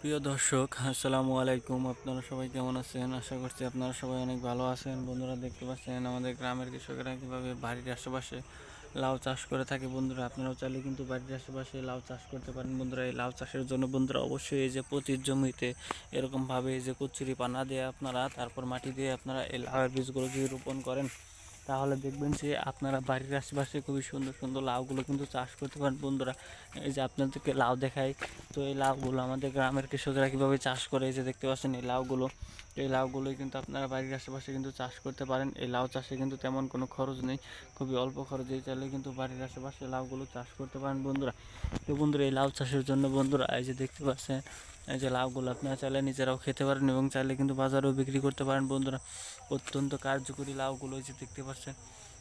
প্রিয় দর্শক, আসসালামু আলাইকুম। আপনারা সবাই কেমন আছেন? আশা করছি আপনারা সবাই অনেক ভালো আছেন। বন্ধুরা, দেখতে পাচ্ছেন আমাদের গ্রামের কৃষকেরা কীভাবে বাড়ির আশেপাশে লাউ চাষ করে থাকে। বন্ধুরা, আপনারাও চাইলে কিন্তু বাড়ির আশেপাশে লাউ চাষ করতে পারেন। বন্ধুরা, এই লাউ চাষের জন্য বন্ধুরা অবশ্যই এই যে পতির জমিতে এরকমভাবে এই যে কচুরি পানা দিয়ে আপনারা তারপর মাটি দিয়ে আপনারা এই লাউয়ের বীজগুলো যদি রোপণ করেন, তাহলে দেখবেন যে আপনারা বাড়ির আশেপাশে খুবই সুন্দর সুন্দর লাউগুলো কিন্তু চাষ করতে পারেন। বন্ধুরা, এই যে আপনাদেরকে লাউ দেখাই, তো এই লাউগুলো আমাদের গ্রামের কৃষকরা কীভাবে চাষ করে, এই যে দেখতে পাচ্ছেন এই লাউগুলো, এই লাউগুলোই কিন্তু আপনারা বাড়ির আশেপাশে কিন্তু চাষ করতে পারেন। এই লাউ চাষে কিন্তু তেমন কোনো খরচ নেই, খুবই অল্প খরচেই চাইলে কিন্তু বাড়ির আশেপাশে লাউগুলো চাষ করতে পারেন। বন্ধুরা, তো বন্ধুরা, এই লাউ চাষের জন্য বন্ধুরা এই যে দেখতে পাচ্ছেন এই যে লাউগুলো আপনারা চাইলে নিজেরাও খেতে পারেন এবং চাইলে কিন্তু বাজারেও বিক্রি করতে পারেন। বন্ধুরা, অত্যন্ত কার্যকরী লাউগুলো এই যে দেখতে পাচ্ছেন,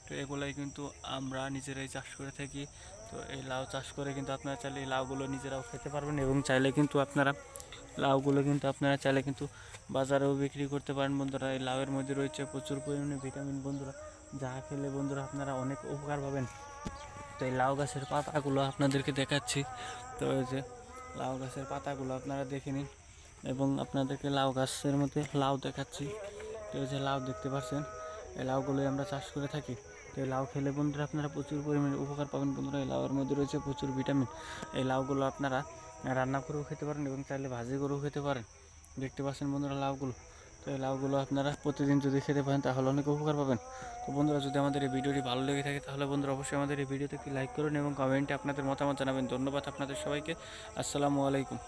তো এগুলাই কিন্তু আমরা নিজেরাই চাষ করে থাকি। তো এই লাউ চাষ করে কিন্তু আপনারা চাইলে এই লাউগুলো নিজেরাও খেতে পারবেন এবং চাইলে কিন্তু আপনারা চাইলে কিন্তু বাজারেও বিক্রি করতে পারেন। বন্ধুরা, এই লাউয়ের মধ্যে রয়েছে প্রচুর পরিমাণে ভিটামিন। বন্ধুরা, যা খেলে বন্ধুরা আপনারা অনেক উপকার পাবেন। তো এই লাউ গাছের পাতাগুলো আপনাদেরকে দেখাচ্ছি। তো এই যে লাউ গাছের পাতাগুলো আপনারা দেখে নিন এবং আপনাদেরকে লাউ গাছের মধ্যে লাউ দেখাচ্ছি। তো এই যে লাউ দেখতে পাচ্ছেন, এই লাউগুলোই আমরা চাষ করে থাকি। তো এই লাউ খেলে বন্ধুরা আপনারা প্রচুর পরিমাণে উপকার পাবেন। বন্ধুরা, এই লাউয়ের মধ্যে রয়েছে প্রচুর ভিটামিন। এই লাউগুলো আপনারা রান্না করেও খেতে পারেন এবং চাইলে ভাজি করেও খেতে পারেন। দেখতে পাচ্ছেন বন্ধুরা লাউগুলো, তো এই লাউগুলো আপনারা প্রতিদিন যদি খেতে পারেন তাহলে অনেক উপকার পাবেন। তো বন্ধুরা, যদি আমাদের এই ভিডিওটি ভালো লেগে থাকে তাহলে বন্ধুরা অবশ্যই আমাদের এই ভিডিওতে একটি লাইক করুন এবং কমেন্টে আপনাদের মতামত জানাবেন। ধন্যবাদ আপনাদের সবাইকে। আসসালামু আলাইকুম।